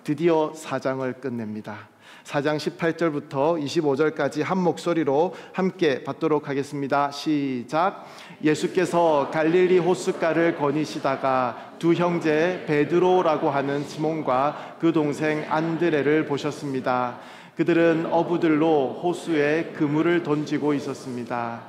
드디어 4장을 끝냅니다. 4장 18절부터 25절까지 한 목소리로 함께 받도록 하겠습니다. 시작. 예수께서 갈릴리 호숫가를 거니시다가 두 형제 베드로라고 하는 시몬과 그 동생 안드레를 보셨습니다. 그들은 어부들로 호수에 그물을 던지고 있었습니다.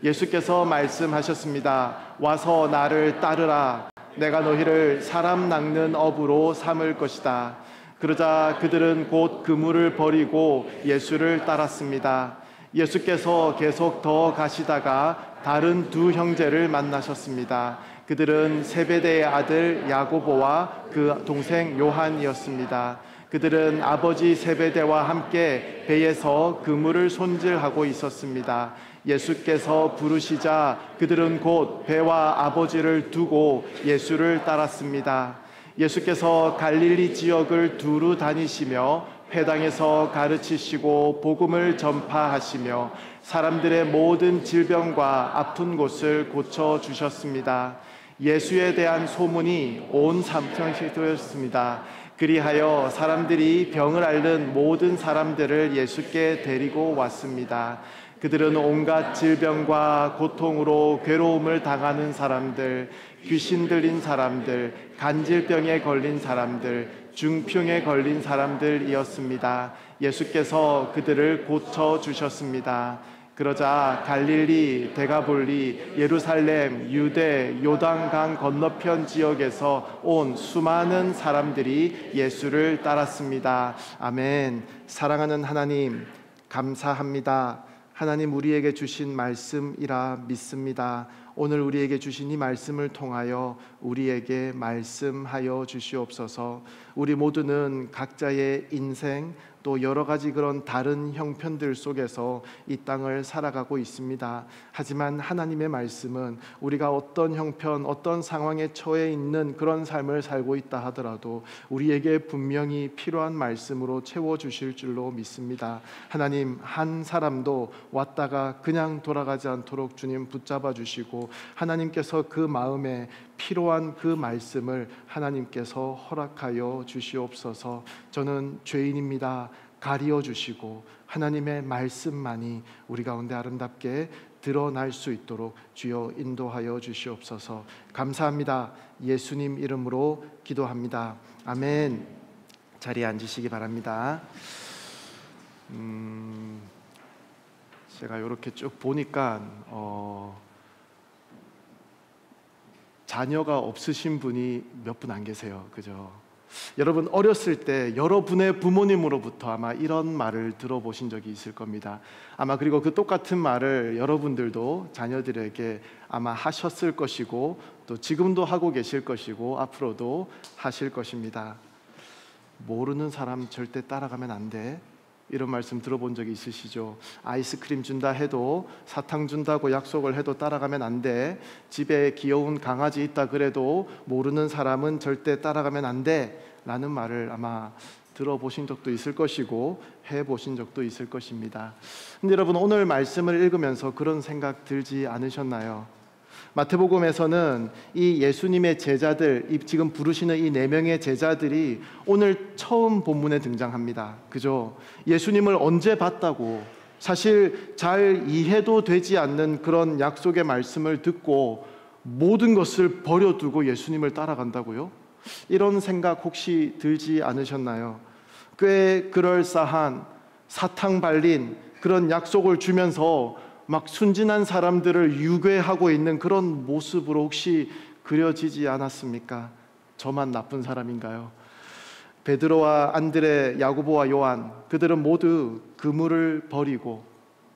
예수께서 말씀하셨습니다. 와서 나를 따르라. 내가 너희를 사람 낚는 어부로 삼을 것이다. 그러자 그들은 곧 그물을 버리고 예수를 따랐습니다. 예수께서 계속 더 가시다가 다른 두 형제를 만나셨습니다. 그들은 세베대의 아들 야고보와 그 동생 요한이었습니다. 그들은 아버지 세베대와 함께 배에서 그물을 손질하고 있었습니다. 예수께서 부르시자 그들은 곧 배와 아버지를 두고 예수를 따랐습니다. 예수께서 갈릴리 지역을 두루 다니시며 회당에서 가르치시고 복음을 전파하시며 사람들의 모든 질병과 아픈 곳을 고쳐주셨습니다. 예수에 대한 소문이 온 삼천시에 되었습니다. 그리하여 사람들이 병을 앓는 모든 사람들을 예수께 데리고 왔습니다. 그들은 온갖 질병과 고통으로 괴로움을 당하는 사람들, 귀신 들린 사람들, 간질병에 걸린 사람들, 중풍에 걸린 사람들이었습니다. 예수께서 그들을 고쳐주셨습니다. 그러자 갈릴리, 데가볼리, 예루살렘, 유대, 요단강 건너편 지역에서 온 수많은 사람들이 예수를 따랐습니다. 아멘. 사랑하는 하나님, 감사합니다. 하나님 우리에게 주신 말씀이라 믿습니다. 오늘 우리에게 주신 이 말씀을 통하여 우리에게 말씀하여 주시옵소서. 우리 모두는 각자의 인생 또 여러 가지 그런 다른 형편들 속에서 이 땅을 살아가고 있습니다. 하지만 하나님의 말씀은 우리가 어떤 형편, 어떤 상황에 처해 있는 그런 삶을 살고 있다 하더라도 우리에게 분명히 필요한 말씀으로 채워주실 줄로 믿습니다. 하나님, 한 사람도 왔다가 그냥 돌아가지 않도록 주님 붙잡아 주시고 하나님께서 그 마음에 필요한 그 말씀을 하나님께서 허락하여 주시옵소서. 저는 죄인입니다. 가리어 주시고 하나님의 말씀만이 우리 가운데 아름답게 드러날 수 있도록 주여 인도하여 주시옵소서. 감사합니다. 예수님 이름으로 기도합니다. 아멘. 자리에 앉으시기 바랍니다. 제가 이렇게 쭉 보니까 자녀가 없으신 분이 몇 분 안 계세요. 그죠? 여러분 어렸을 때 여러분의 부모님으로부터 아마 이런 말을 들어보신 적이 있을 겁니다. 아마 그리고 그 똑같은 말을 여러분들도 자녀들에게 아마 하셨을 것이고 또 지금도 하고 계실 것이고 앞으로도 하실 것입니다. 모르는 사람 절대 따라가면 안 돼. 이런 말씀 들어본 적이 있으시죠? 아이스크림 준다 해도, 사탕 준다고 약속을 해도 따라가면 안 돼. 집에 귀여운 강아지 있다 그래도 모르는 사람은 절대 따라가면 안 돼 라는 말을 아마 들어보신 적도 있을 것이고 해보신 적도 있을 것입니다. 근데 여러분 오늘 말씀을 읽으면서 그런 생각 들지 않으셨나요? 마태복음에서는 이 예수님의 제자들, 지금 부르시는 이 4명의 제자들이 오늘 처음 본문에 등장합니다. 그죠? 예수님을 언제 봤다고, 사실 잘 이해도 되지 않는 그런 약속의 말씀을 듣고 모든 것을 버려두고 예수님을 따라간다고요? 이런 생각 혹시 들지 않으셨나요? 꽤 그럴싸한 사탕 발린 그런 약속을 주면서 막 순진한 사람들을 유괴하고 있는 그런 모습으로 혹시 그려지지 않았습니까? 저만 나쁜 사람인가요? 베드로와 안드레, 야고보와 요한, 그들은 모두 그물을 버리고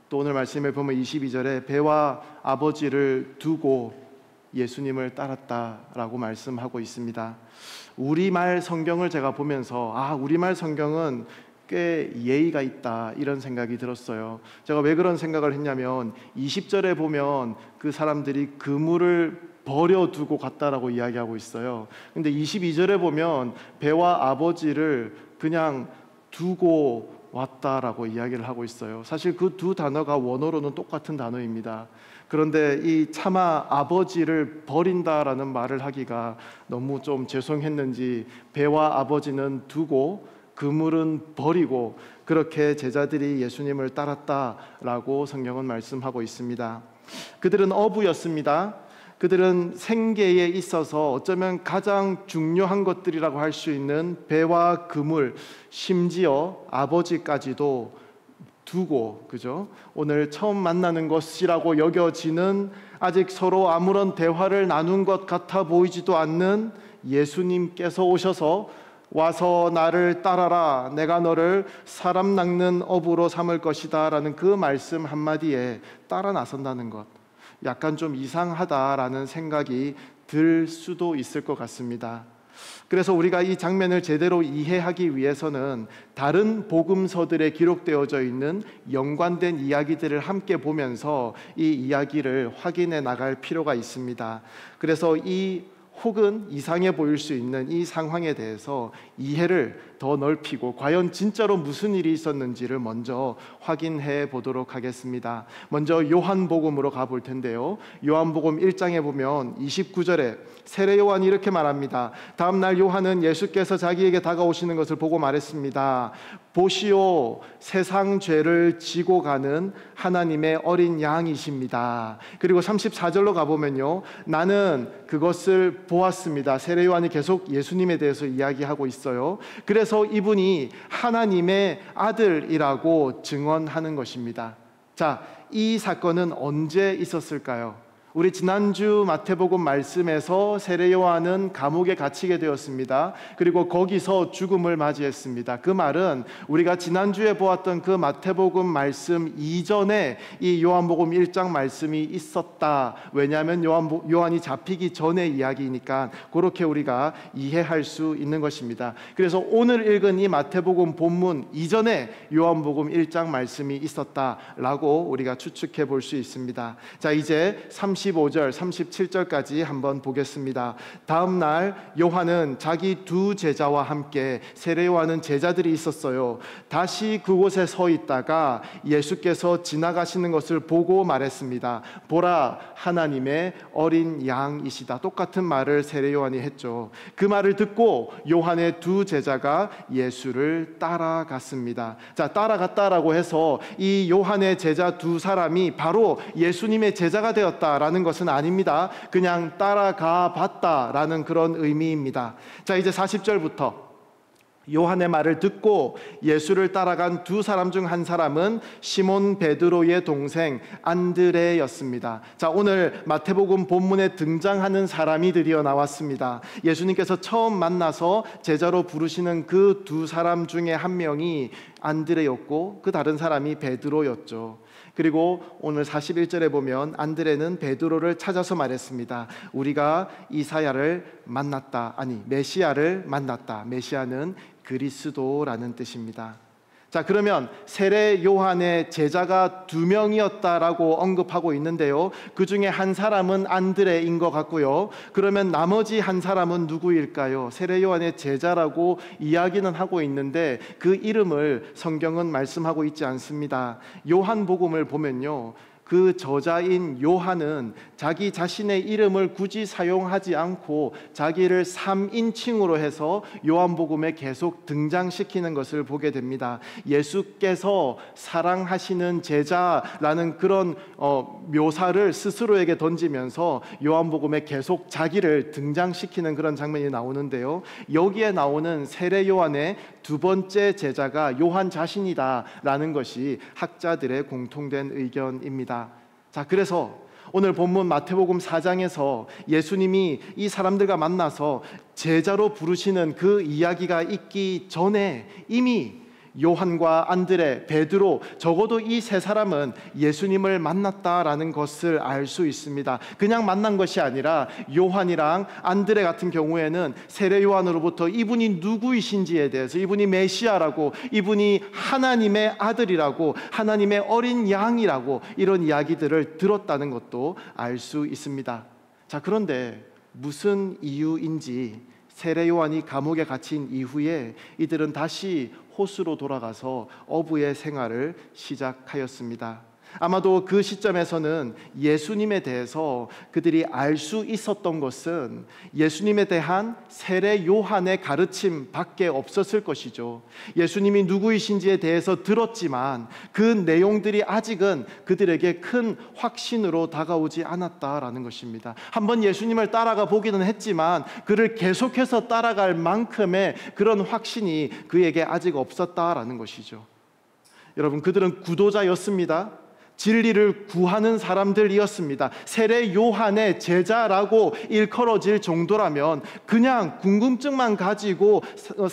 또 오늘 말씀에 보면 22절에 배와 아버지를 두고 예수님을 따랐다라고 말씀하고 있습니다. 우리말 성경을 제가 보면서 우리말 성경은 꽤 예의가 있다 이런 생각이 들었어요. 제가 왜 그런 생각을 했냐면 20절에 보면 그 사람들이 그물을 버려두고 갔다라고 이야기하고 있어요. 근데 22절에 보면 배와 아버지를 그냥 두고 왔다라고 이야기를 하고 있어요. 사실 그 두 단어가 원어로는 똑같은 단어입니다. 그런데 이 차마 아버지를 버린다라는 말을 하기가 너무 좀 죄송했는지 배와 아버지는 두고 그물은 버리고 그렇게 제자들이 예수님을 따랐다라고 성경은 말씀하고 있습니다. 그들은 어부였습니다. 그들은 생계에 있어서 어쩌면 가장 중요한 것들이라고 할 수 있는 배와 그물, 심지어 아버지까지도 두고, 그죠? 오늘 처음 만나는 것이라고 여겨지는 아직 서로 아무런 대화를 나눈 것 같아 보이지도 않는 예수님께서 오셔서 와서 나를 따라라, 내가 너를 사람 낚는 어부로 삼을 것이다 라는 그 말씀 한마디에 따라 나선다는 것, 약간 좀 이상하다라는 생각이 들 수도 있을 것 같습니다. 그래서 우리가 이 장면을 제대로 이해하기 위해서는 다른 복음서들에 기록되어져 있는 연관된 이야기들을 함께 보면서 이 이야기를 확인해 나갈 필요가 있습니다. 그래서 이 혹은 이상해 보일 수 있는 이 상황에 대해서 이해를 더 넓히고 과연 진짜로 무슨 일이 있었는지를 먼저 확인해 보도록 하겠습니다. 먼저 요한복음으로 가볼 텐데요. 요한복음 1장에 보면 29절에 세례 요한이 이렇게 말합니다. 다음 날 요한은 예수께서 자기에게 다가오시는 것을 보고 말했습니다. 보시오, 세상 죄를 지고 가는 하나님의 어린 양이십니다. 그리고 34절로 가보면요, 나는 그것을 보았습니다. 세례 요한이 계속 예수님에 대해서 이야기하고 있어요. 그래서 이분이 하나님의 아들이라고 증언하는 것입니다. 자, 이 사건은 언제 있었을까요? 우리 지난주 마태복음 말씀에서 세례 요한은 감옥에 갇히게 되었습니다. 그리고 거기서 죽음을 맞이했습니다. 그 말은 우리가 지난주에 보았던 그 마태복음 말씀 이전에 이 요한복음 1장 말씀이 있었다. 왜냐하면 요한이 잡히기 전의 이야기니까 그렇게 우리가 이해할 수 있는 것입니다. 그래서 오늘 읽은 이 마태복음 본문 이전에 요한복음 1장 말씀이 있었다라고 우리가 추측해 볼 수 있습니다. 자, 이제 35절, 37절까지 한번 보겠습니다. 다음 날 요한은 자기 두 제자와 함께, 세례 요한은 제자들이 있었어요. 다시 그곳에 서 있다가 예수께서 지나가시는 것을 보고 말했습니다. 보라, 하나님의 어린 양이시다. 똑같은 말을 세례 요한이 했죠. 그 말을 듣고 요한의 두 제자가 예수를 따라갔습니다. 자, 따라갔다라고 해서 이 요한의 제자 두 사람이 바로 예수님의 제자가 되었다라는 것은 아닙니다. 그냥 따라가 봤다라는 그런 의미입니다. 자, 이제 40절부터 요한의 말을 듣고 예수를 따라간 두 사람 중 한 사람은 시몬 베드로의 동생 안드레였습니다. 자, 오늘 마태복음 본문에 등장하는 사람이 드디어 나왔습니다. 예수님께서 처음 만나서 제자로 부르시는 그 두 사람 중에 한 명이 안드레였고 그 다른 사람이 베드로였죠. 그리고 오늘 41절에 보면 안드레는 베드로를 찾아서 말했습니다. 우리가 이사야를 만났다. 아니, 메시아를 만났다. 메시아는 그리스도라는 뜻입니다. 자, 그러면 세례 요한의 제자가 두 명이었다라고 언급하고 있는데요, 그 중에 한 사람은 안드레인 것 같고요. 그러면 나머지 한 사람은 누구일까요? 세례 요한의 제자라고 이야기는 하고 있는데 그 이름을 성경은 말씀하고 있지 않습니다. 요한복음을 보면요, 그 저자인 요한은 자기 자신의 이름을 굳이 사용하지 않고 자기를 3인칭으로 해서 요한복음에 계속 등장시키는 것을 보게 됩니다. 예수께서 사랑하시는 제자라는 그런 묘사를 스스로에게 던지면서 요한복음에 계속 자기를 등장시키는 그런 장면이 나오는데요, 여기에 나오는 세례 요한의 두 번째 제자가 요한 자신이다라는 것이 학자들의 공통된 의견입니다. 자, 그래서 오늘 본문 마태복음 4장에서 예수님이 이 사람들과 만나서 제자로 부르시는 그 이야기가 있기 전에 이미 요한과 안드레, 베드로, 적어도 이 세 사람은 예수님을 만났다라는 것을 알 수 있습니다. 그냥 만난 것이 아니라 요한이랑 안드레 같은 경우에는 세례 요한으로부터 이분이 누구이신지에 대해서, 이분이 메시아라고, 이분이 하나님의 아들이라고, 하나님의 어린 양이라고 이런 이야기들을 들었다는 것도 알 수 있습니다. 자, 그런데 무슨 이유인지 세례 요한이 감옥에 갇힌 이후에 이들은 다시 호수로 돌아가서 어부의 생활을 시작하였습니다. 아마도 그 시점에서는 예수님에 대해서 그들이 알 수 있었던 것은 예수님에 대한 세례 요한의 가르침 밖에 없었을 것이죠. 예수님이 누구이신지에 대해서 들었지만 그 내용들이 아직은 그들에게 큰 확신으로 다가오지 않았다라는 것입니다. 한번 예수님을 따라가 보기는 했지만 그를 계속해서 따라갈 만큼의 그런 확신이 그에게 아직 없었다라는 것이죠. 여러분, 그들은 구도자였습니다. 진리를 구하는 사람들이었습니다. 세례 요한의 제자라고 일컬어질 정도라면 그냥 궁금증만 가지고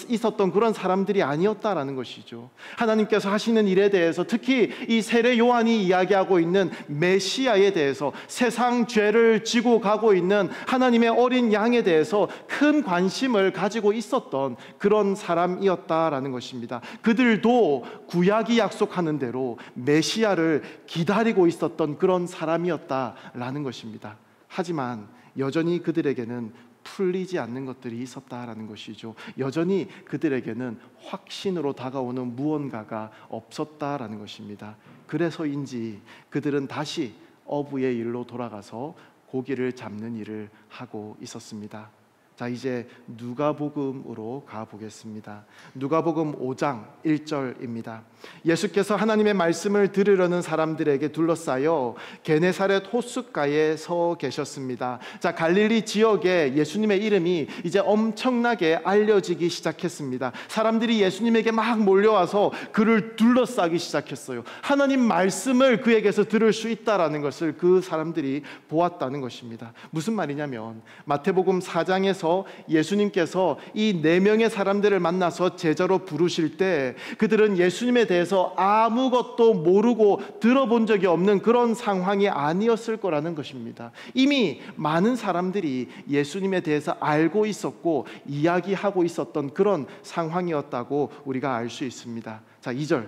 있었던 그런 사람들이 아니었다라는 것이죠. 하나님께서 하시는 일에 대해서, 특히 이 세례 요한이 이야기하고 있는 메시아에 대해서, 세상 죄를 지고 가고 있는 하나님의 어린 양에 대해서 큰 관심을 가지고 있었던 그런 사람이었다라는 것입니다. 그들도 구약이 약속하는 대로 메시아를 기다리고 있었던 그런 사람이었다라는 것입니다. 하지만 여전히 그들에게는 풀리지 않는 것들이 있었다라는 것이죠. 여전히 그들에게는 확신으로 다가오는 무언가가 없었다라는 것입니다. 그래서인지 그들은 다시 어부의 일로 돌아가서 고기를 잡는 일을 하고 있었습니다. 자, 이제 누가복음으로 가보겠습니다. 누가복음 5장 1절입니다. 예수께서 하나님의 말씀을 들으려는 사람들에게 둘러싸여 게네사렛 호숫가에 서 계셨습니다. 자, 갈릴리 지역에 예수님의 이름이 이제 엄청나게 알려지기 시작했습니다. 사람들이 예수님에게 막 몰려와서 그를 둘러싸기 시작했어요. 하나님 말씀을 그에게서 들을 수 있다라는 것을 그 사람들이 보았다는 것입니다. 무슨 말이냐면 마태복음 4장에서 예수님께서 이 4명의 사람들을 만나서 제자로 부르실 때 그들은 예수님에 대해서 아무것도 모르고 들어본 적이 없는 그런 상황이 아니었을 거라는 것입니다. 이미 많은 사람들이 예수님에 대해서 알고 있었고 이야기하고 있었던 그런 상황이었다고 우리가 알 수 있습니다. 자, 2절,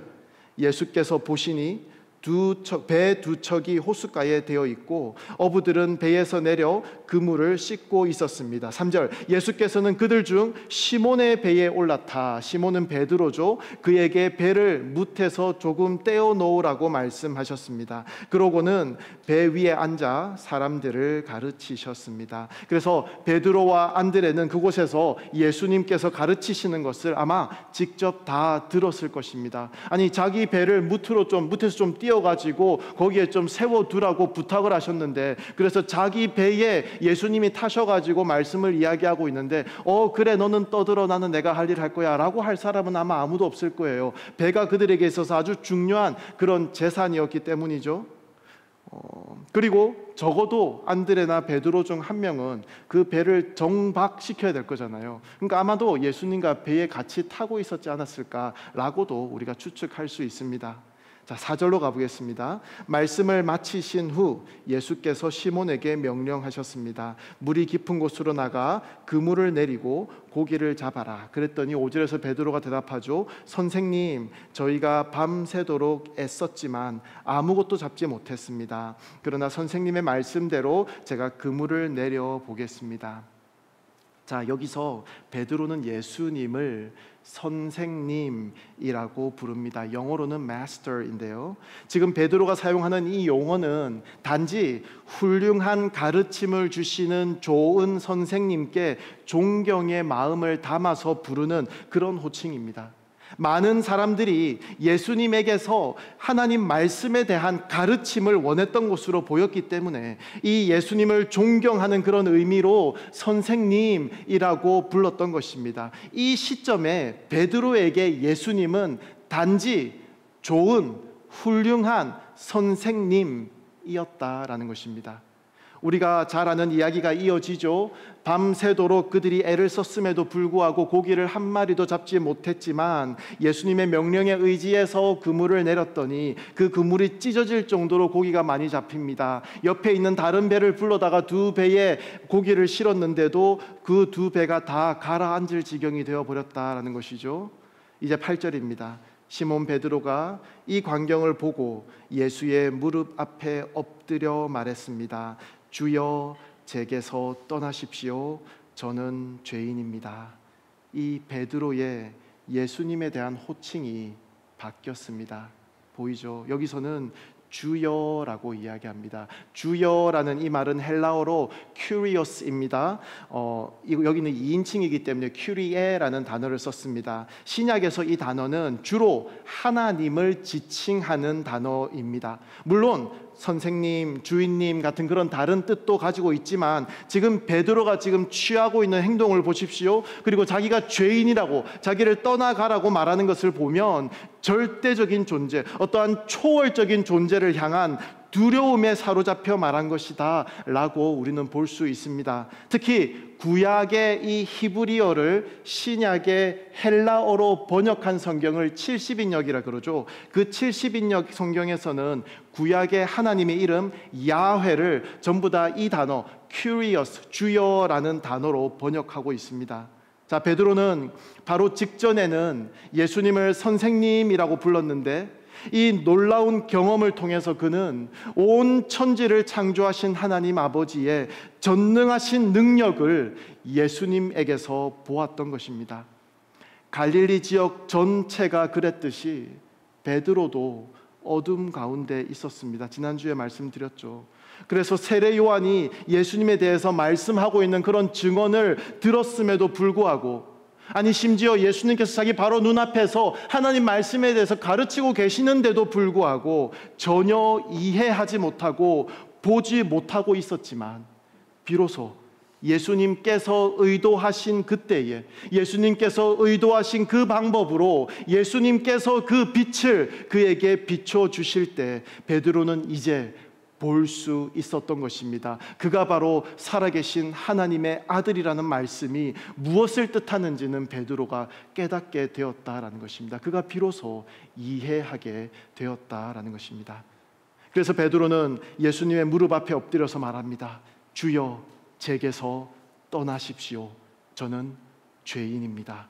예수께서 보시니 배 두 척이 호숫가에 되어 있고 어부들은 배에서 내려 그물을 씻고 있었습니다. 3절, 예수께서는 그들 중 시몬의 배에 올라타, 시몬은 베드로죠, 그에게 배를 뭇에서 조금 떼어 놓으라고 말씀하셨습니다. 그러고는 배 위에 앉아 사람들을 가르치셨습니다. 그래서 베드로와 안드레는 그곳에서 예수님께서 가르치시는 것을 아마 직접 다 들었을 것입니다. 아니, 자기 배를 뭇에서 좀 띄어가지고 거기에 좀 세워두라고 부탁을 하셨는데, 그래서 자기 배에 예수님이 타셔가지고 말씀을 이야기하고 있는데 그래, 너는 떠들어, 나는 내가 할 일 할 거야 라고 할 사람은 아마 아무도 없을 거예요. 배가 그들에게 있어서 아주 중요한 그런 재산이었기 때문이죠. 그리고 적어도 안드레나 베드로 중 한 명은 그 배를 정박시켜야 될 거잖아요. 그러니까 아마도 예수님과 배에 같이 타고 있었지 않았을까라고도 우리가 추측할 수 있습니다. 자, 4절로 가보겠습니다. 말씀을 마치신 후 예수께서 시몬에게 명령하셨습니다. 물이 깊은 곳으로 나가 그물을 내리고 고기를 잡아라. 그랬더니 5절에서 베드로가 대답하죠. 선생님, 저희가 밤새도록 애썼지만 아무것도 잡지 못했습니다. 그러나 선생님의 말씀대로 제가 그물을 내려 보겠습니다. 자, 여기서 베드로는 예수님을 선생님이라고 부릅니다. 영어로는 master인데요. 지금 베드로가 사용하는 이 용어는 단지 훌륭한 가르침을 주시는 좋은 선생님께 존경의 마음을 담아서 부르는 그런 호칭입니다. 많은 사람들이 예수님에게서 하나님 말씀에 대한 가르침을 원했던 것으로 보였기 때문에 이 예수님을 존경하는 그런 의미로 선생님이라고 불렀던 것입니다. 이 시점에 베드로에게 예수님은 단지 좋은 훌륭한 선생님이었다라는 것입니다. 우리가 잘 아는 이야기가 이어지죠. 밤새도록 그들이 애를 썼음에도 불구하고 고기를 한 마리도 잡지 못했지만 예수님의 명령에 의지해서 그물을 내렸더니 그 그물이 찢어질 정도로 고기가 많이 잡힙니다. 옆에 있는 다른 배를 불러다가 2배에 고기를 실었는데도 그 2배가 다 가라앉을 지경이 되어버렸다라는 것이죠. 이제 8절입니다. 시몬 베드로가 이 광경을 보고 예수의 무릎 앞에 엎드려 말했습니다. 주여, 제게서 떠나십시오. 저는 죄인입니다. 이 베드로의 예수님에 대한 호칭이 바뀌었습니다. 보이죠? 여기서는 주여라고 이야기합니다. 주여라는 이 말은 헬라어로 curious입니다. 여기는 2인칭이기 때문에 curie라는 단어를 썼습니다. 신약에서 이 단어는 주로 하나님을 지칭하는 단어입니다. 물론 선생님, 주인님 같은 그런 다른 뜻도 가지고 있지만 지금 베드로가 지금 취하고 있는 행동을 보십시오. 그리고 자기가 죄인이라고 자기를 떠나가라고 말하는 것을 보면 절대적인 존재, 어떠한 초월적인 존재를 향한 두려움에 사로잡혀 말한 것이다 라고 우리는 볼 수 있습니다. 특히 구약의 이 히브리어를 신약의 헬라어로 번역한 성경을 70인역이라 그러죠. 그 70인역 성경에서는 구약의 하나님의 이름 야훼를 전부 다 이 단어 curious, 주여라는 단어로 번역하고 있습니다. 자, 베드로는 바로 직전에는 예수님을 선생님이라고 불렀는데 이 놀라운 경험을 통해서 그는 온 천지를 창조하신 하나님 아버지의 전능하신 능력을 예수님에게서 보았던 것입니다. 갈릴리 지역 전체가 그랬듯이 베드로도 어둠 가운데 있었습니다. 지난주에 말씀드렸죠. 그래서 세례 요한이 예수님에 대해서 말씀하고 있는 그런 증언을 들었음에도 불구하고, 아니 심지어 예수님께서 자기 바로 눈앞에서 하나님 말씀에 대해서 가르치고 계시는데도 불구하고 전혀 이해하지 못하고 보지 못하고 있었지만, 비로소 예수님께서 의도하신 그때에, 예수님께서 의도하신 그 방법으로 예수님께서 그 빛을 그에게 비춰주실 때 베드로는 이제 볼 수 있었던 것입니다. 그가 바로 살아계신 하나님의 아들이라는 말씀이 무엇을 뜻하는지는 베드로가 깨닫게 되었다라는 것입니다. 그가 비로소 이해하게 되었다라는 것입니다. 그래서 베드로는 예수님의 무릎 앞에 엎드려서 말합니다. 주여, 제게서 떠나십시오. 저는 죄인입니다.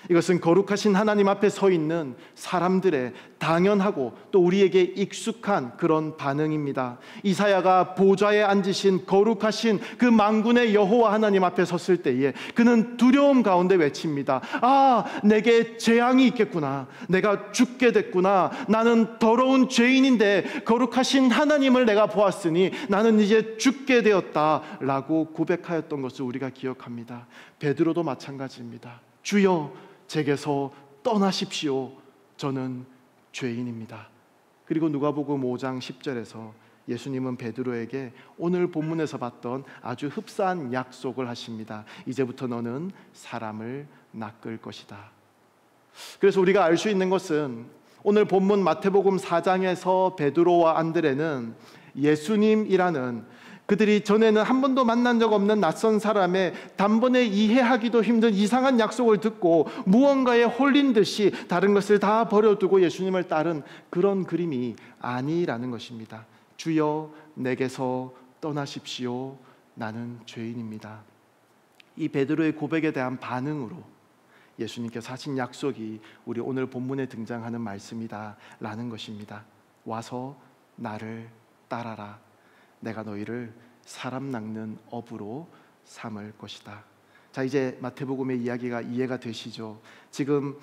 이것은 거룩하신 하나님 앞에 서 있는 사람들의 당연하고 또 우리에게 익숙한 그런 반응입니다. 이사야가 보좌에 앉으신 거룩하신 그 만군의 여호와 하나님 앞에 섰을 때에 그는 두려움 가운데 외칩니다. 아, 내게 재앙이 있겠구나. 내가 죽게 됐구나. 나는 더러운 죄인인데 거룩하신 하나님을 내가 보았으니 나는 이제 죽게 되었다라고 고백하였던 것을 우리가 기억합니다. 베드로도 마찬가지입니다. 주여, 제게서 떠나십시오. 저는 죄인입니다. 그리고 누가복음 5장 10절에서 예수님은 베드로에게 오늘 본문에서 봤던 아주 흡사한 약속을 하십니다. 이제부터 너는 사람을 낚을 것이다. 그래서 우리가 알 수 있는 것은 오늘 본문 마태복음 4장에서 베드로와 안드레는 예수님이라는 그들이 전에는 한 번도 만난 적 없는 낯선 사람의 단번에 이해하기도 힘든 이상한 약속을 듣고 무언가에 홀린 듯이 다른 것을 다 버려두고 예수님을 따른 그런 그림이 아니라는 것입니다. 주여, 내게서 떠나십시오. 나는 죄인입니다. 이 베드로의 고백에 대한 반응으로 예수님께서 하신 약속이 우리 오늘 본문에 등장하는 말씀이다라는 것입니다. 와서 나를 따라라. 내가 너희를 사람 낚는 어부로 삼을 것이다. 자, 이제 마태복음의 이야기가 이해가 되시죠? 지금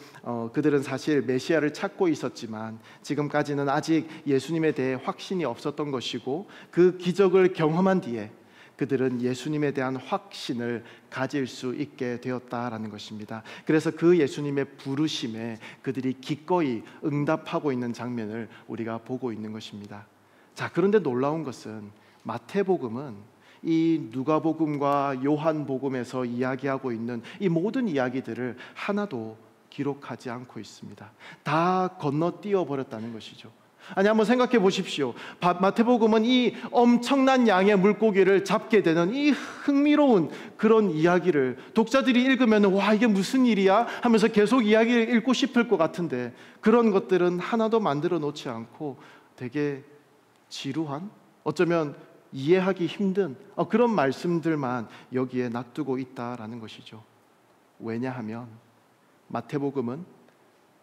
그들은 사실 메시아를 찾고 있었지만 지금까지는 아직 예수님에 대해 확신이 없었던 것이고 그 기적을 경험한 뒤에 그들은 예수님에 대한 확신을 가질 수 있게 되었다라는 것입니다. 그래서 그 예수님의 부르심에 그들이 기꺼이 응답하고 있는 장면을 우리가 보고 있는 것입니다. 자, 그런데 놀라운 것은 마태복음은 이 누가복음과 요한복음에서 이야기하고 있는 이 모든 이야기들을 하나도 기록하지 않고 있습니다. 다 건너뛰어 버렸다는 것이죠. 아니, 한번 생각해 보십시오. 마태복음은 이 엄청난 양의 물고기를 잡게 되는 이 흥미로운 그런 이야기를 독자들이 읽으면 와, 이게 무슨 일이야? 하면서 계속 이야기를 읽고 싶을 것 같은데 그런 것들은 하나도 만들어 놓지 않고 되게 지루한, 어쩌면 이해하기 힘든 그런 말씀들만 여기에 놔두고 있다라는 것이죠. 왜냐하면 마태복음은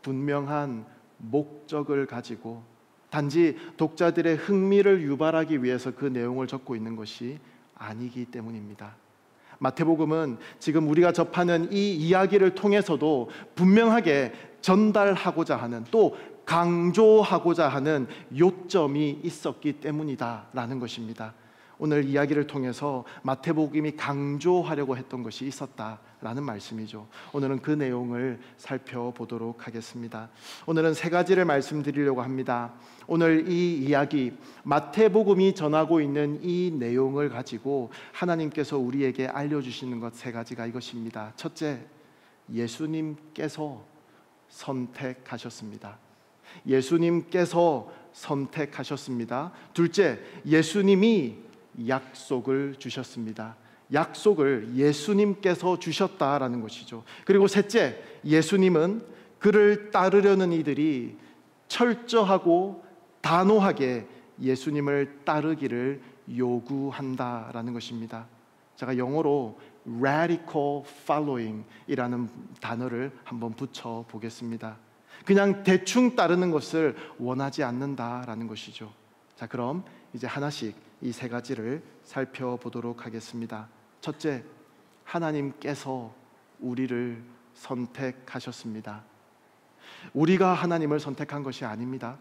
분명한 목적을 가지고 단지 독자들의 흥미를 유발하기 위해서 그 내용을 적고 있는 것이 아니기 때문입니다. 마태복음은 지금 우리가 접하는 이 이야기를 통해서도 분명하게 전달하고자 하는, 또 강조하고자 하는 요점이 있었기 때문이다라는 것입니다. 오늘 이야기를 통해서 마태복음이 강조하려고 했던 것이 있었다라는 말씀이죠. 오늘은 그 내용을 살펴보도록 하겠습니다. 오늘은 세 가지를 말씀드리려고 합니다. 오늘 이 이야기, 마태복음이 전하고 있는 이 내용을 가지고 하나님께서 우리에게 알려주시는 것 세 가지가 이것입니다. 첫째, 예수님께서 선택하셨습니다. 예수님께서 선택하셨습니다. 둘째, 예수님이 약속을 주셨습니다. 약속을 예수님께서 주셨다라는 것이죠. 그리고 셋째, 예수님은 그를 따르려는 이들이 철저하고 단호하게 예수님을 따르기를 요구한다라는 것입니다. 제가 영어로 radical following 이라는 단어를 한번 붙여 보겠습니다. 그냥 대충 따르는 것을 원하지 않는다라는 것이죠. 자, 그럼 이제 하나씩 이 세 가지를 살펴보도록 하겠습니다. 첫째, 하나님께서 우리를 선택하셨습니다. 우리가 하나님을 선택한 것이 아닙니다.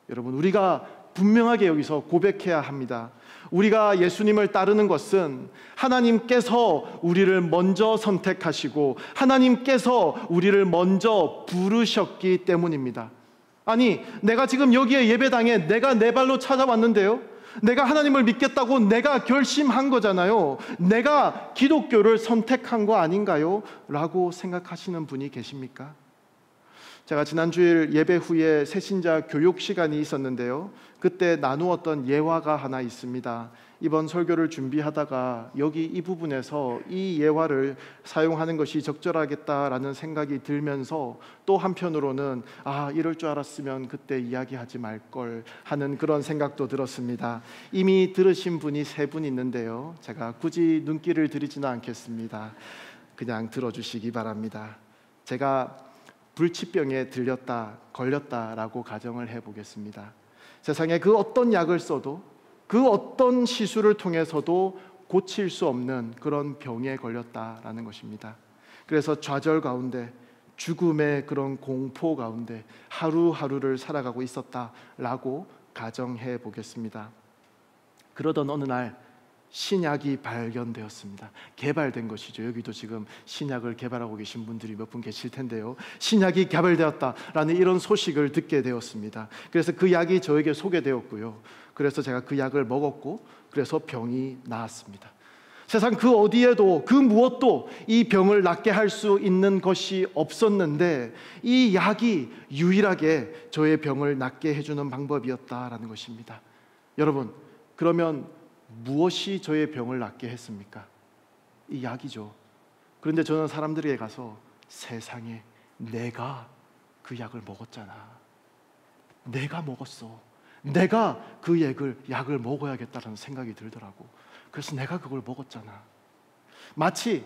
여러분, 우리가 분명하게 여기서 고백해야 합니다. 우리가 예수님을 따르는 것은 하나님께서 우리를 먼저 선택하시고 하나님께서 우리를 먼저 부르셨기 때문입니다. 아니, 내가 지금 여기에 예배당에 내가 내 발로 찾아왔는데요, 내가 하나님을 믿겠다고 내가 결심한 거잖아요. 내가 기독교를 선택한 거 아닌가요? 라고 생각하시는 분이 계십니까? 제가 지난 주일 예배 후에 새신자 교육 시간이 있었는데요, 그때 나누었던 예화가 하나 있습니다. 이번 설교를 준비하다가 여기 이 부분에서 이 예화를 사용하는 것이 적절하겠다라는 생각이 들면서 또 한편으로는 이럴 줄 알았으면 그때 이야기하지 말걸 하는 그런 생각도 들었습니다. 이미 들으신 분이 세 분 있는데요, 제가 굳이 눈길을 들이지는 않겠습니다. 그냥 들어주시기 바랍니다. 제가 불치병에 걸렸다라고 가정을 해보겠습니다. 세상에 그 어떤 약을 써도, 그 어떤 시술을 통해서도 고칠 수 없는 그런 병에 걸렸다라는 것입니다. 그래서 좌절 가운데, 죽음의 그런 공포 가운데 하루하루를 살아가고 있었다라고 가정해 보겠습니다. 그러던 어느 날 신약이 발견되었습니다. 개발된 것이죠. 여기도 지금 신약을 개발하고 계신 분들이 몇 분 계실 텐데요, 신약이 개발되었다라는 이런 소식을 듣게 되었습니다. 그래서 그 약이 저에게 소개되었고요, 그래서 제가 그 약을 먹었고, 그래서 병이 나았습니다. 세상 그 어디에도 그 무엇도 이 병을 낫게 할 수 있는 것이 없었는데 이 약이 유일하게 저의 병을 낫게 해주는 방법이었다라는 것입니다. 여러분, 그러면 무엇이 저의 병을 낫게 했습니까? 이 약이죠. 그런데 저는 사람들에게 가서, 세상에 내가 그 약을 먹었잖아, 내가 먹었어, 내가 그 약을 먹어야겠다는 생각이 들더라고. 그래서 내가 그걸 먹었잖아. 마치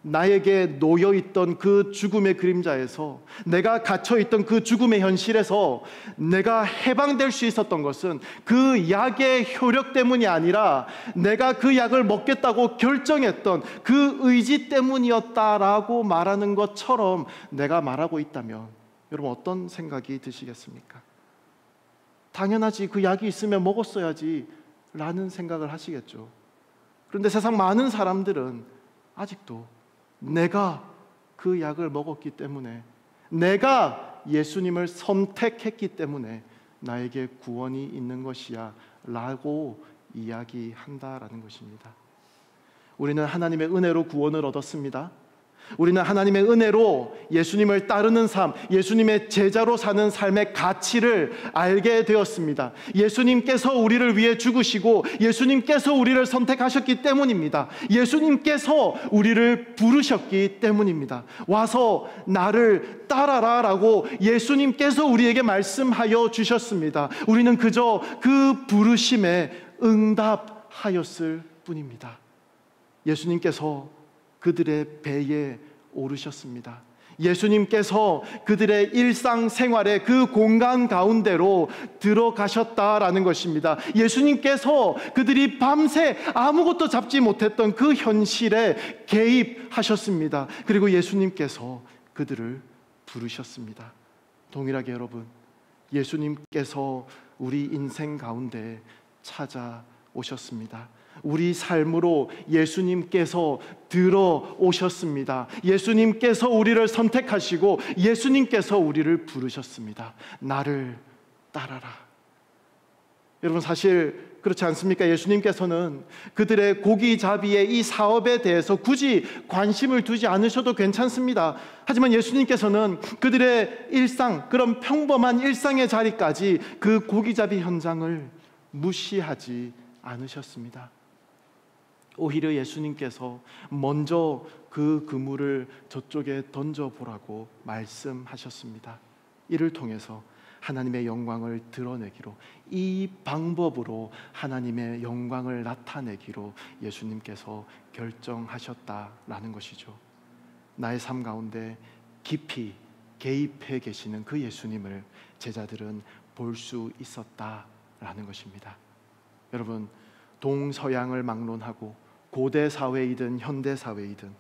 나에게 놓여있던 그 죽음의 그림자에서, 내가 갇혀있던 그 죽음의 현실에서 내가 해방될 수 있었던 것은 그 약의 효력 때문이 아니라 내가 그 약을 먹겠다고 결정했던 그 의지 때문이었다라고 말하는 것처럼 내가 말하고 있다면 여러분 어떤 생각이 드시겠습니까? 당연하지, 그 약이 있으면 먹었어야지 라는 생각을 하시겠죠. 그런데 세상 많은 사람들은 아직도 내가 그 약을 먹었기 때문에, 내가 예수님을 선택했기 때문에 나에게 구원이 있는 것이야 라고 이야기한다라는 것입니다. 우리는 하나님의 은혜로 구원을 얻었습니다. 우리는 하나님의 은혜로 예수님을 따르는 삶, 예수님의 제자로 사는 삶의 가치를 알게 되었습니다. 예수님께서 우리를 위해 죽으시고 예수님께서 우리를 선택하셨기 때문입니다. 예수님께서 우리를 부르셨기 때문입니다. 와서 나를 따라라 라고 예수님께서 우리에게 말씀하여 주셨습니다. 우리는 그저 그 부르심에 응답하였을 뿐입니다. 예수님께서 그들의 배에 오르셨습니다. 예수님께서 그들의 일상생활의 그 공간 가운데로 들어가셨다라는 것입니다. 예수님께서 그들이 밤새 아무것도 잡지 못했던 그 현실에 개입하셨습니다. 그리고 예수님께서 그들을 부르셨습니다. 동일하게 여러분, 예수님께서 우리 인생 가운데 찾아오셨습니다. 우리 삶으로 예수님께서 들어오셨습니다. 예수님께서 우리를 선택하시고 예수님께서 우리를 부르셨습니다. 나를 따라라. 여러분, 사실 그렇지 않습니까? 예수님께서는 그들의 고기잡이의 이 사업에 대해서 굳이 관심을 두지 않으셔도 괜찮습니다. 하지만 예수님께서는 그들의 일상, 그런 평범한 일상의 자리까지 그 고기잡이 현장을 무시하지 않으셨습니다. 오히려 예수님께서 먼저 그 그물을 저쪽에 던져보라고 말씀하셨습니다. 이를 통해서 하나님의 영광을 드러내기로, 이 방법으로 하나님의 영광을 나타내기로 예수님께서 결정하셨다라는 것이죠. 나의 삶 가운데 깊이 개입해 계시는 그 예수님을 제자들은 볼 수 있었다라는 것입니다. 여러분, 동서양을 막론하고 고대 사회이든 현대 사회이든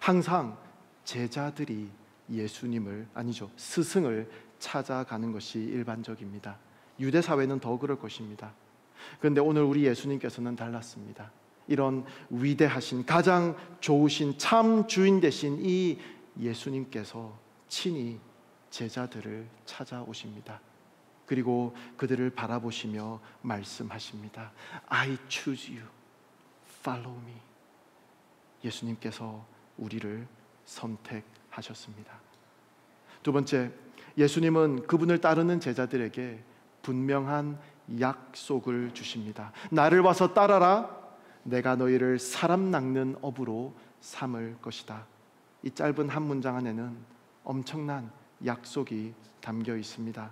항상 제자들이 예수님을, 아니죠, 스승을 찾아가는 것이 일반적입니다. 유대 사회는 더 그럴 것입니다. 그런데 오늘 우리 예수님께서는 달랐습니다. 이런 위대하신, 가장 좋으신 참 주인 되신 이 예수님께서 친히 제자들을 찾아오십니다. 그리고 그들을 바라보시며 말씀하십니다. I choose you. Follow me. 예수님께서 우리를 선택하셨습니다. 두 번째, 예수님은 그분을 따르는 제자들에게 분명한 약속을 주십니다. 나를 와서 따라라. 내가 너희를 사람 낚는 업으로 삼을 것이다. 이 짧은 한 문장 안에는 엄청난 약속이 담겨 있습니다.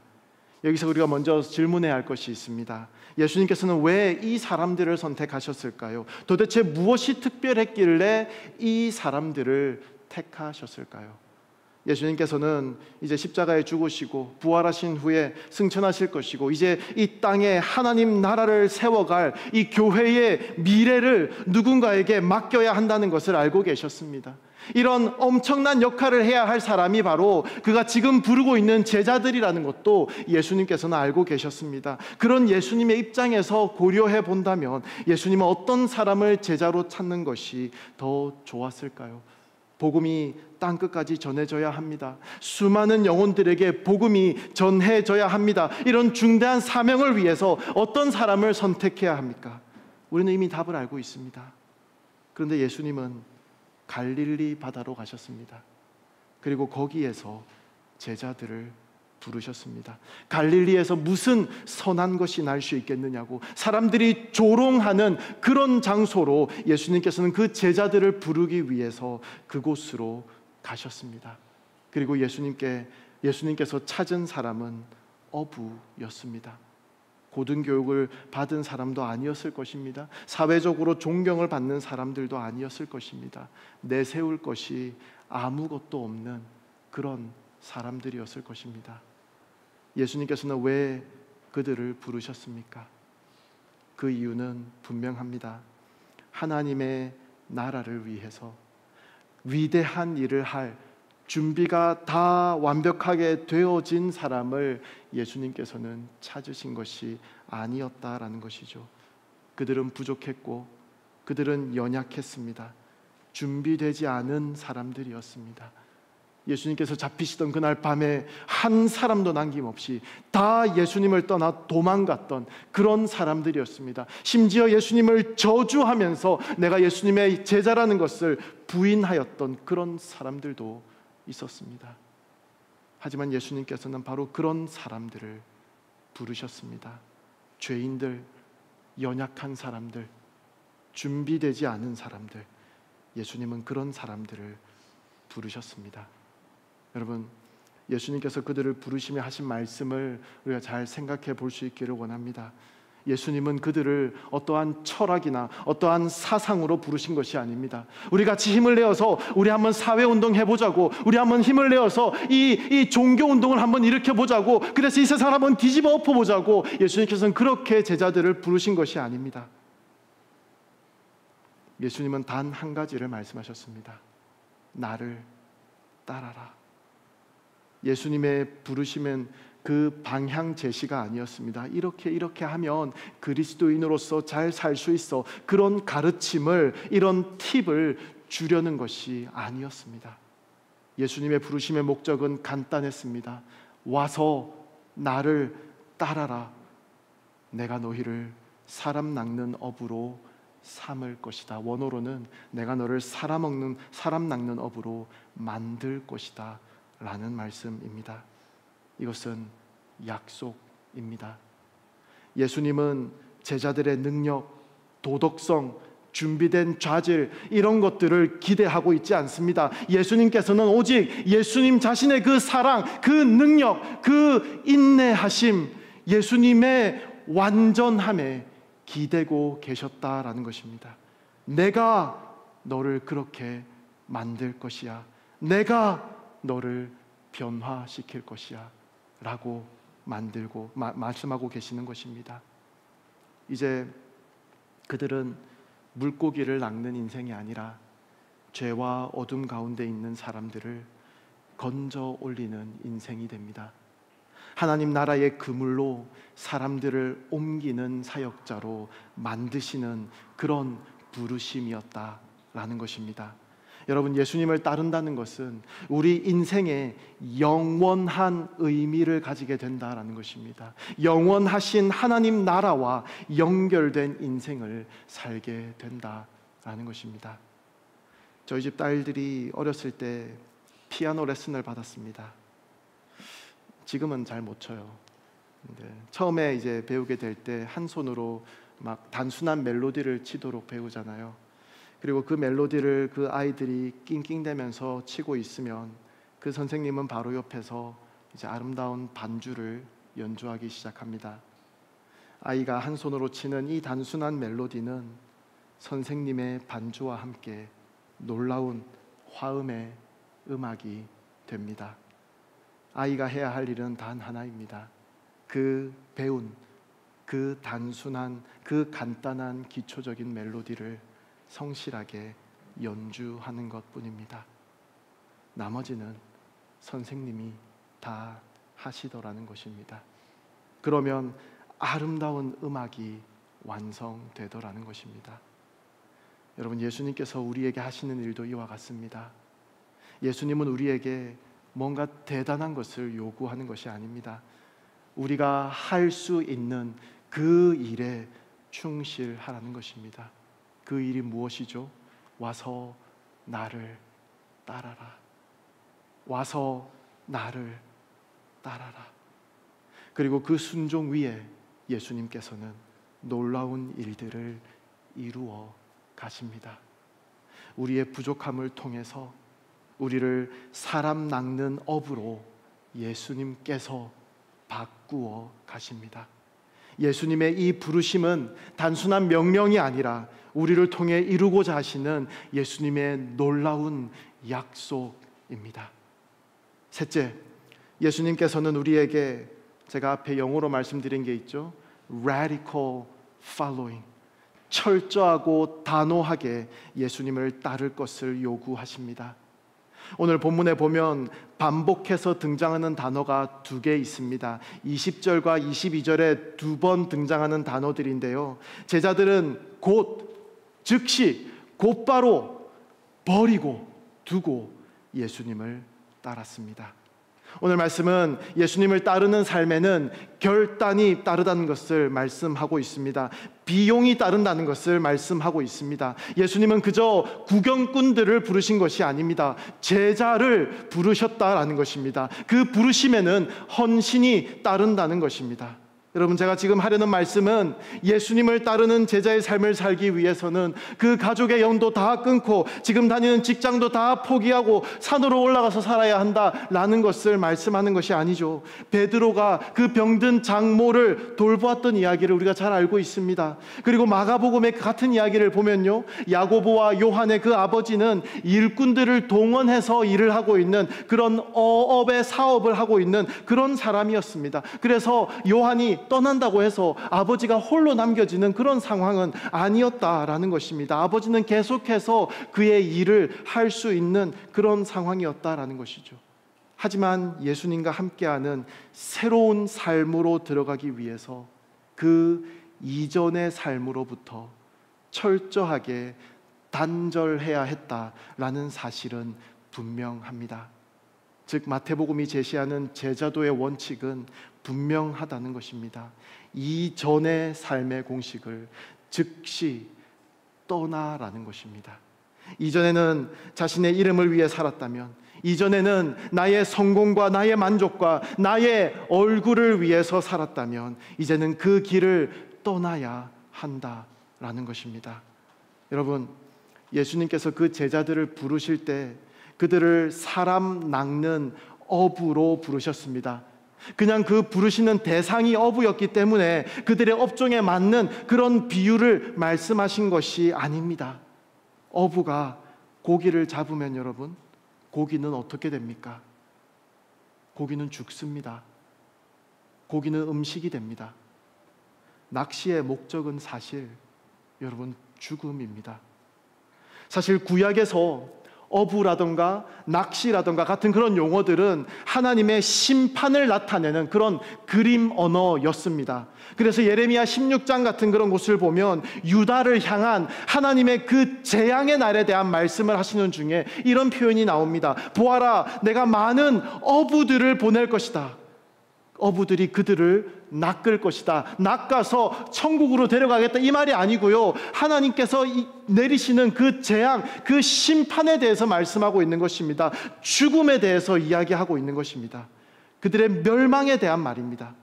여기서 우리가 먼저 질문해야 할 것이 있습니다. 예수님께서는 왜 이 사람들을 선택하셨을까요? 도대체 무엇이 특별했길래 이 사람들을 택하셨을까요? 예수님께서는 이제 십자가에 죽으시고 부활하신 후에 승천하실 것이고, 이제 이 땅에 하나님 나라를 세워갈 이 교회의 미래를 누군가에게 맡겨야 한다는 것을 알고 계셨습니다. 이런 엄청난 역할을 해야 할 사람이 바로 그가 지금 부르고 있는 제자들이라는 것도 예수님께서는 알고 계셨습니다. 그런 예수님의 입장에서 고려해 본다면 예수님은 어떤 사람을 제자로 찾는 것이 더 좋았을까요? 복음이 땅끝까지 전해져야 합니다. 수많은 영혼들에게 복음이 전해져야 합니다. 이런 중대한 사명을 위해서 어떤 사람을 선택해야 합니까? 우리는 이미 답을 알고 있습니다. 그런데 예수님은 갈릴리 바다로 가셨습니다. 그리고 거기에서 제자들을 부르셨습니다. 갈릴리에서 무슨 선한 것이 날 수 있겠느냐고 사람들이 조롱하는 그런 장소로 예수님께서는 그 제자들을 부르기 위해서 그곳으로 가셨습니다. 그리고 예수님께서 찾은 사람은 어부였습니다. 고등교육을 받은 사람도 아니었을 것입니다. 사회적으로 존경을 받는 사람들도 아니었을 것입니다. 내세울 것이 아무것도 없는 그런 사람들이었을 것입니다. 예수님께서는 왜 그들을 부르셨습니까? 그 이유는 분명합니다. 하나님의 나라를 위해서 위대한 일을 할 준비가 다 완벽하게 되어진 사람을 예수님께서는 찾으신 것이 아니었다라는 것이죠. 그들은 부족했고 그들은 연약했습니다. 준비되지 않은 사람들이었습니다. 예수님께서 잡히시던 그날 밤에 한 사람도 남김없이 다 예수님을 떠나 도망갔던 그런 사람들이었습니다. 심지어 예수님을 저주하면서 내가 예수님의 제자라는 것을 부인하였던 그런 사람들도 있었습니다. 하지만 예수님께서는 바로 그런 사람들을 부르셨습니다. 죄인들, 연약한 사람들, 준비되지 않은 사람들, 예수님은 그런 사람들을 부르셨습니다. 여러분, 예수님께서 그들을 부르시며 하신 말씀을 우리가 잘 생각해 볼 수 있기를 원합니다. 예수님은 그들을 어떠한 철학이나 어떠한 사상으로 부르신 것이 아닙니다. 우리 같이 힘을 내어서 우리 한번 사회운동 해보자고, 우리 한번 힘을 내어서 이 종교운동을 한번 일으켜보자고, 그래서 이 세상을 한번 뒤집어 엎어보자고 예수님께서는 그렇게 제자들을 부르신 것이 아닙니다. 예수님은 단 한 가지를 말씀하셨습니다. 나를 따라라. 예수님의 부르심은 그 방향 제시가 아니었습니다. 이렇게 하면 그리스도인으로서 잘 살 수 있어, 그런 가르침을, 이런 팁을 주려는 것이 아니었습니다. 예수님의 부르심의 목적은 간단했습니다. 와서 나를 따라라. 내가 너희를 사람 낚는 어부로 삼을 것이다. 원어로는 내가 너를 사람 낚는 어부로 만들 것이다 라는 말씀입니다. 이것은 약속입니다. 예수님은 제자들의 능력, 도덕성, 준비된 좌질, 이런 것들을 기대하고 있지 않습니다. 예수님께서는 오직 예수님 자신의 그 사랑, 그 능력, 그 인내하심, 예수님의 완전함에 기대고 계셨다라는 것입니다. 내가 너를 그렇게 만들 것이야. 내가 너를 변화시킬 것이야 라고 말씀하고 계시는 것입니다. 이제 그들은 물고기를 낚는 인생이 아니라 죄와 어둠 가운데 있는 사람들을 건져 올리는 인생이 됩니다. 하나님 나라의 그물로 사람들을 옮기는 사역자로 만드시는 그런 부르심이었다라는 것입니다. 여러분, 예수님을 따른다는 것은 우리 인생에 영원한 의미를 가지게 된다라는 것입니다. 영원하신 하나님 나라와 연결된 인생을 살게 된다라는 것입니다. 저희 집 딸들이 어렸을 때 피아노 레슨을 받았습니다. 지금은 잘 못 쳐요. 근데 처음에 이제 배우게 될 때 한 손으로 막 단순한 멜로디를 치도록 배우잖아요. 그리고 그 멜로디를 그 아이들이 낑낑대면서 치고 있으면 그 선생님은 바로 옆에서 이제 아름다운 반주를 연주하기 시작합니다. 아이가 한 손으로 치는 이 단순한 멜로디는 선생님의 반주와 함께 놀라운 화음의 음악이 됩니다. 아이가 해야 할 일은 단 하나입니다. 그 배운, 그 단순한, 그 간단한 기초적인 멜로디를 성실하게 연주하는 것뿐입니다. 나머지는 선생님이 다 하시더라는 것입니다. 그러면 아름다운 음악이 완성되더라는 것입니다. 여러분, 예수님께서 우리에게 하시는 일도 이와 같습니다. 예수님은 우리에게 뭔가 대단한 것을 요구하는 것이 아닙니다. 우리가 할 수 있는 그 일에 충실하라는 것입니다. 그 일이 무엇이죠? 와서 나를 따라라. 와서 나를 따라라. 그리고 그 순종 위에 예수님께서는 놀라운 일들을 이루어 가십니다. 우리의 부족함을 통해서 우리를 사람 낚는 업으로 예수님께서 바꾸어 가십니다. 예수님의 이 부르심은 단순한 명령이 아니라 우리를 통해 이루고자 하시는 예수님의 놀라운 약속입니다. 셋째, 예수님께서는 우리에게, 제가 앞에 영어로 말씀드린 게 있죠. Radical following, 철저하고 단호하게 예수님을 따를 것을 요구하십니다. 오늘 본문에 보면 반복해서 등장하는 단어가 두 개 있습니다. 20절과 22절에 두 번 등장하는 단어들인데요, 제자들은 즉시 곧바로 버리고 두고 예수님을 따랐습니다. 오늘 말씀은 예수님을 따르는 삶에는 결단이 따르다는 것을 말씀하고 있습니다. 비용이 따른다는 것을 말씀하고 있습니다. 예수님은 그저 구경꾼들을 부르신 것이 아닙니다. 제자를 부르셨다라는 것입니다. 그 부르심에는 헌신이 따른다는 것입니다. 여러분, 제가 지금 하려는 말씀은 예수님을 따르는 제자의 삶을 살기 위해서는 그 가족의 영도 다 끊고 지금 다니는 직장도 다 포기하고 산으로 올라가서 살아야 한다라는 것을 말씀하는 것이 아니죠. 베드로가 그 병든 장모를 돌보았던 이야기를 우리가 잘 알고 있습니다. 그리고 마가복음의 같은 이야기를 보면요, 야고보와 요한의 그 아버지는 일꾼들을 동원해서 일을 하고 있는 그런 어업의 사업을 하고 있는 그런 사람이었습니다. 그래서 요한이 떠난다고 해서 아버지가 홀로 남겨지는 그런 상황은 아니었다라는 것입니다. 아버지는 계속해서 그의 일을 할 수 있는 그런 상황이었다라는 것이죠. 하지만 예수님과 함께하는 새로운 삶으로 들어가기 위해서 그 이전의 삶으로부터 철저하게 단절해야 했다라는 사실은 분명합니다. 즉 마태복음이 제시하는 제자도의 원칙은 분명하다는 것입니다. 이전의 삶의 공식을 즉시 떠나라는 것입니다. 이전에는 자신의 이름을 위해 살았다면, 이전에는 나의 성공과 나의 만족과 나의 얼굴을 위해서 살았다면, 이제는 그 길을 떠나야 한다라는 것입니다. 여러분, 예수님께서 그 제자들을 부르실 때 그들을 사람 낚는 어부로 부르셨습니다. 그냥 그 부르시는 대상이 어부였기 때문에 그들의 업종에 맞는 그런 비유를 말씀하신 것이 아닙니다. 어부가 고기를 잡으면 여러분, 고기는 어떻게 됩니까? 고기는 죽습니다. 고기는 음식이 됩니다. 낚시의 목적은 사실 여러분 죽음입니다. 사실 구약에서 어부라던가 낚시라던가 같은 그런 용어들은 하나님의 심판을 나타내는 그런 그림 언어였습니다. 그래서 예레미야 16장 같은 그런 곳을 보면 유다를 향한 하나님의 그 재앙의 날에 대한 말씀을 하시는 중에 이런 표현이 나옵니다. 보아라, 내가 많은 어부들을 보낼 것이다. 어부들이 그들을 낚을 것이다. 낚아서 천국으로 데려가겠다, 이 말이 아니고요, 하나님께서 내리시는 그 재앙, 그 심판에 대해서 말씀하고 있는 것입니다. 죽음에 대해서 이야기하고 있는 것입니다. 그들의 멸망에 대한 말입니다.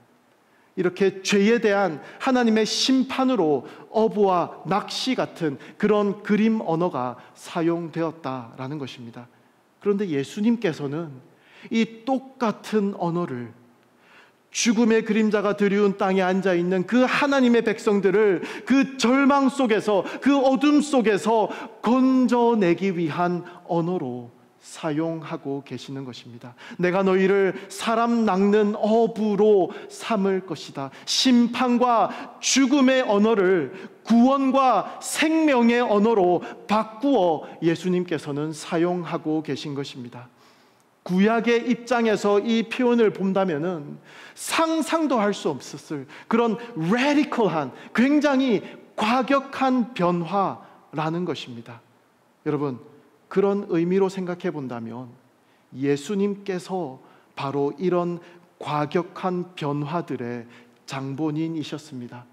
이렇게 죄에 대한 하나님의 심판으로 어부와 낚시 같은 그런 그림 언어가 사용되었다라는 것입니다. 그런데 예수님께서는 이 똑같은 언어를 죽음의 그림자가 드리운 땅에 앉아있는 그 하나님의 백성들을 그 절망 속에서, 그 어둠 속에서 건져내기 위한 언어로 사용하고 계시는 것입니다. 내가 너희를 사람 낚는 어부로 삼을 것이다. 심판과 죽음의 언어를 구원과 생명의 언어로 바꾸어 예수님께서는 사용하고 계신 것입니다. 구약의 입장에서 이 표현을 본다면은 상상도 할 수 없었을 그런 radical한, 굉장히 과격한 변화라는 것입니다. 여러분, 그런 의미로 생각해 본다면 예수님께서 바로 이런 과격한 변화들의 장본인이셨습니다.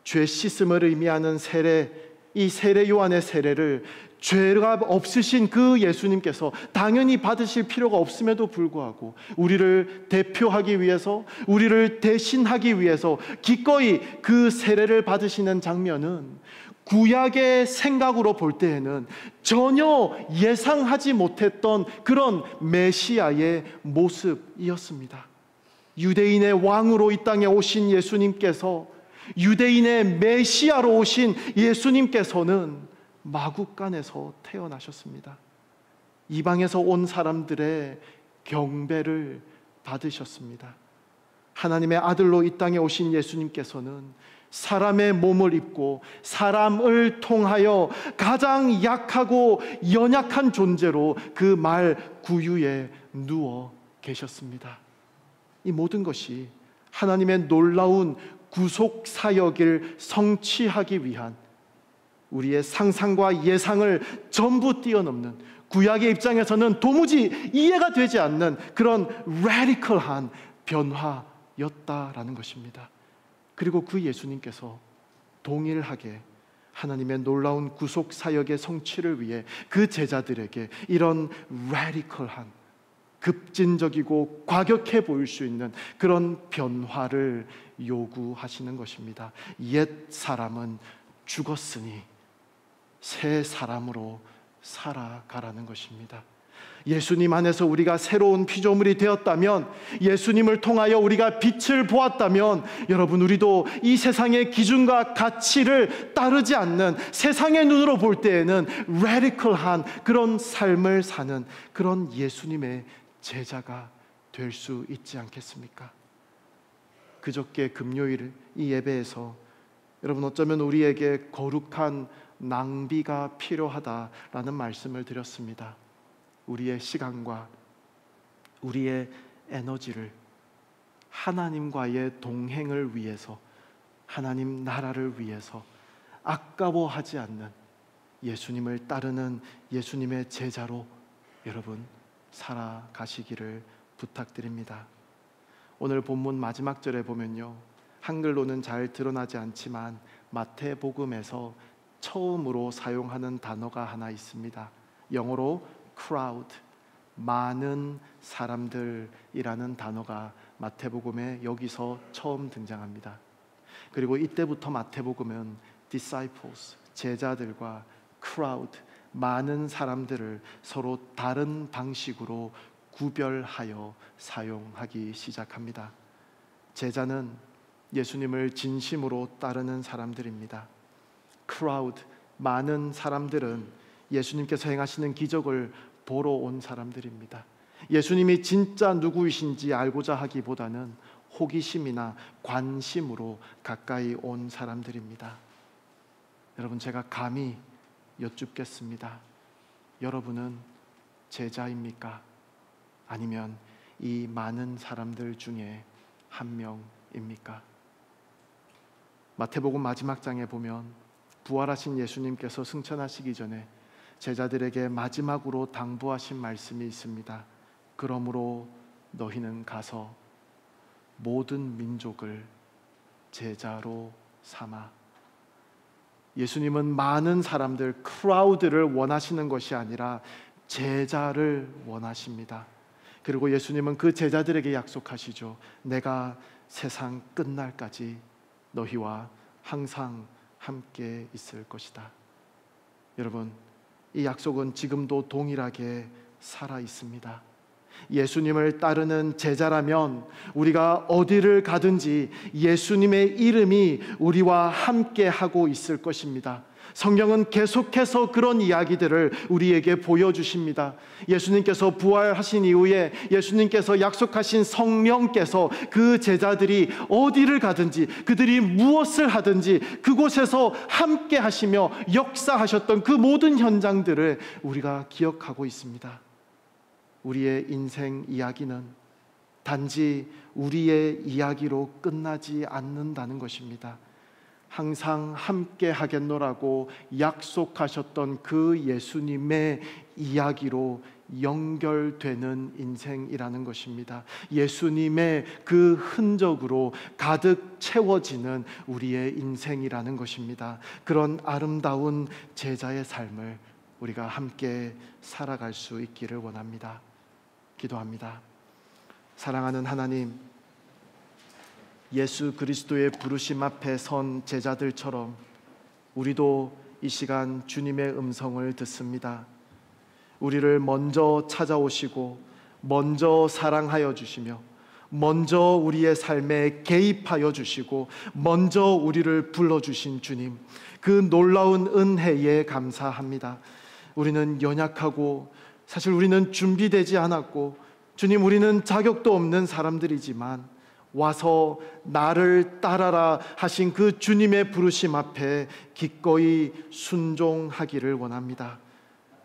죄 씻음을 의미하는 세례, 이 세례 요한의 세례를 죄가 없으신 그 예수님께서 당연히 받으실 필요가 없음에도 불구하고 우리를 대표하기 위해서, 우리를 대신하기 위해서 기꺼이 그 세례를 받으시는 장면은 구약의 생각으로 볼 때에는 전혀 예상하지 못했던 그런 메시아의 모습이었습니다. 유대인의 왕으로 이 땅에 오신 예수님께서, 유대인의 메시아로 오신 예수님께서는 마국간에서 태어나셨습니다. 이방에서 온 사람들의 경배를 받으셨습니다. 하나님의 아들로 이 땅에 오신 예수님께서는 사람의 몸을 입고 사람을 통하여 가장 약하고 연약한 존재로 그 말 구유에 누워 계셨습니다. 이 모든 것이 하나님의 놀라운 구속 사역을 성취하기 위한 우리의 상상과 예상을 전부 뛰어넘는, 구약의 입장에서는 도무지 이해가 되지 않는 그런 radical한 변화였다라는 것입니다. 그리고 그 예수님께서 동일하게 하나님의 놀라운 구속 사역의 성취를 위해 그 제자들에게 이런 radical한, 급진적이고 과격해 보일 수 있는 그런 변화를 요구하시는 것입니다. 옛 사람은 죽었으니 새 사람으로 살아가라는 것입니다. 예수님 안에서 우리가 새로운 피조물이 되었다면, 예수님을 통하여 우리가 빛을 보았다면, 여러분, 우리도 이 세상의 기준과 가치를 따르지 않는, 세상의 눈으로 볼 때에는 radical한 그런 삶을 사는 그런 예수님의 제자가 될 수 있지 않겠습니까? 그저께 금요일 이 예배에서 여러분, 어쩌면 우리에게 거룩한 낭비가 필요하다라는 말씀을 드렸습니다. 우리의 시간과 우리의 에너지를 하나님과의 동행을 위해서, 하나님 나라를 위해서 아까워하지 않는 예수님을 따르는 예수님의 제자로 여러분 살아가시기를 부탁드립니다. 오늘 본문 마지막 절에 보면요, 한글로는 잘 드러나지 않지만 마태복음에서 처음으로 사용하는 단어가 하나 있습니다. 영어로 crowd, 많은 사람들이라는 단어가 마태복음에 여기서 처음 등장합니다. 그리고 이때부터 마태복음은 disciples, 제자들과 crowd, 많은 사람들을 서로 다른 방식으로 구별하여 사용하기 시작합니다. 제자는 예수님을 진심으로 따르는 사람들입니다. crowd, 많은 사람들은 예수님께서 행하시는 기적을 보러 온 사람들입니다. 예수님이 진짜 누구이신지 알고자 하기보다는 호기심이나 관심으로 가까이 온 사람들입니다. 여러분, 제가 감히 여쭙겠습니다. 여러분은 제자입니까? 아니면 이 많은 사람들 중에 한 명입니까? 마태복음 마지막 장에 보면 부활하신 예수님께서 승천하시기 전에 제자들에게 마지막으로 당부하신 말씀이 있습니다. 그러므로 너희는 가서 모든 민족을 제자로 삼아. 예수님은 많은 사람들, 크라우드를 원하시는 것이 아니라 제자를 원하십니다. 그리고 예수님은 그 제자들에게 약속하시죠. 내가 세상 끝날까지 너희와 항상 함께 있을 것이다. 여러분, 이 약속은 지금도 동일하게 살아 있습니다. 예수님을 따르는 제자라면 우리가 어디를 가든지 예수님의 이름이 우리와 함께 하고 있을 것입니다. 성경은 계속해서 그런 이야기들을 우리에게 보여주십니다. 예수님께서 부활하신 이후에 예수님께서 약속하신 성령께서 그 제자들이 어디를 가든지, 그들이 무엇을 하든지 그곳에서 함께 하시며 역사하셨던 그 모든 현장들을 우리가 기억하고 있습니다. 우리의 인생 이야기는 단지 우리의 이야기로 끝나지 않는다는 것입니다. 항상 함께 하겠노라고 약속하셨던 그 예수님의 이야기로 연결되는 인생이라는 것입니다. 예수님의 그 흔적으로 가득 채워지는 우리의 인생이라는 것입니다. 그런 아름다운 제자의 삶을 우리가 함께 살아갈 수 있기를 원합니다. 기도합니다. 사랑하는 하나님, 예수 그리스도의 부르심 앞에 선 제자들처럼 우리도 이 시간 주님의 음성을 듣습니다. 우리를 먼저 찾아오시고 먼저 사랑하여 주시며 먼저 우리의 삶에 개입하여 주시고 먼저 우리를 불러주신 주님, 그 놀라운 은혜에 감사합니다. 우리는 연약하고 사실 우리는 준비되지 않았고 주님, 우리는 자격도 없는 사람들이지만 와서 나를 따라라 하신 그 주님의 부르심 앞에 기꺼이 순종하기를 원합니다.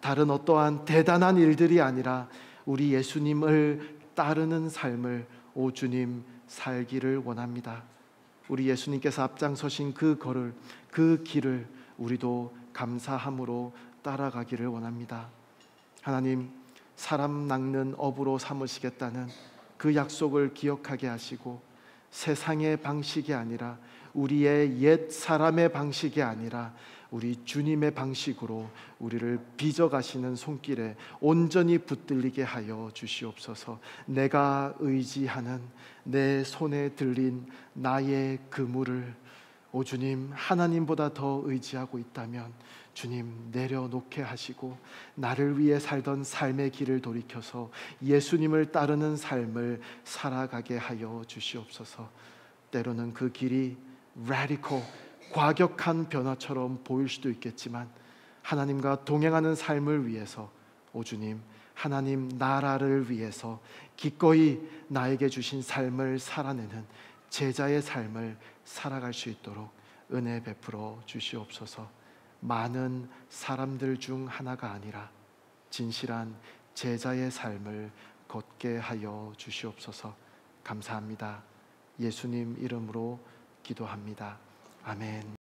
다른 어떠한 대단한 일들이 아니라 우리 예수님을 따르는 삶을 오 주님 살기를 원합니다. 우리 예수님께서 앞장서신 그 걸을, 그 길을 우리도 감사함으로 따라가기를 원합니다. 하나님, 사람 낚는 업으로 삼으시겠다는 그 약속을 기억하게 하시고 세상의 방식이 아니라, 우리의 옛 사람의 방식이 아니라 우리 주님의 방식으로 우리를 빚어가시는 손길에 온전히 붙들리게 하여 주시옵소서. 내가 의지하는 내 손에 들린 나의 그물을 오 주님, 하나님보다 더 의지하고 있다면 주님 내려놓게 하시고 나를 위해 살던 삶의 길을 돌이켜서 예수님을 따르는 삶을 살아가게 하여 주시옵소서. 때로는 그 길이 radical, 과격한 변화처럼 보일 수도 있겠지만 하나님과 동행하는 삶을 위해서 오 주님, 하나님 나라를 위해서 기꺼이 나에게 주신 삶을 살아내는 제자의 삶을 살아갈 수 있도록 은혜 베풀어 주시옵소서. 많은 사람들 중 하나가 아니라 진실한 제자의 삶을 걷게 하여 주시옵소서. 감사합니다. 예수님 이름으로 기도합니다. 아멘.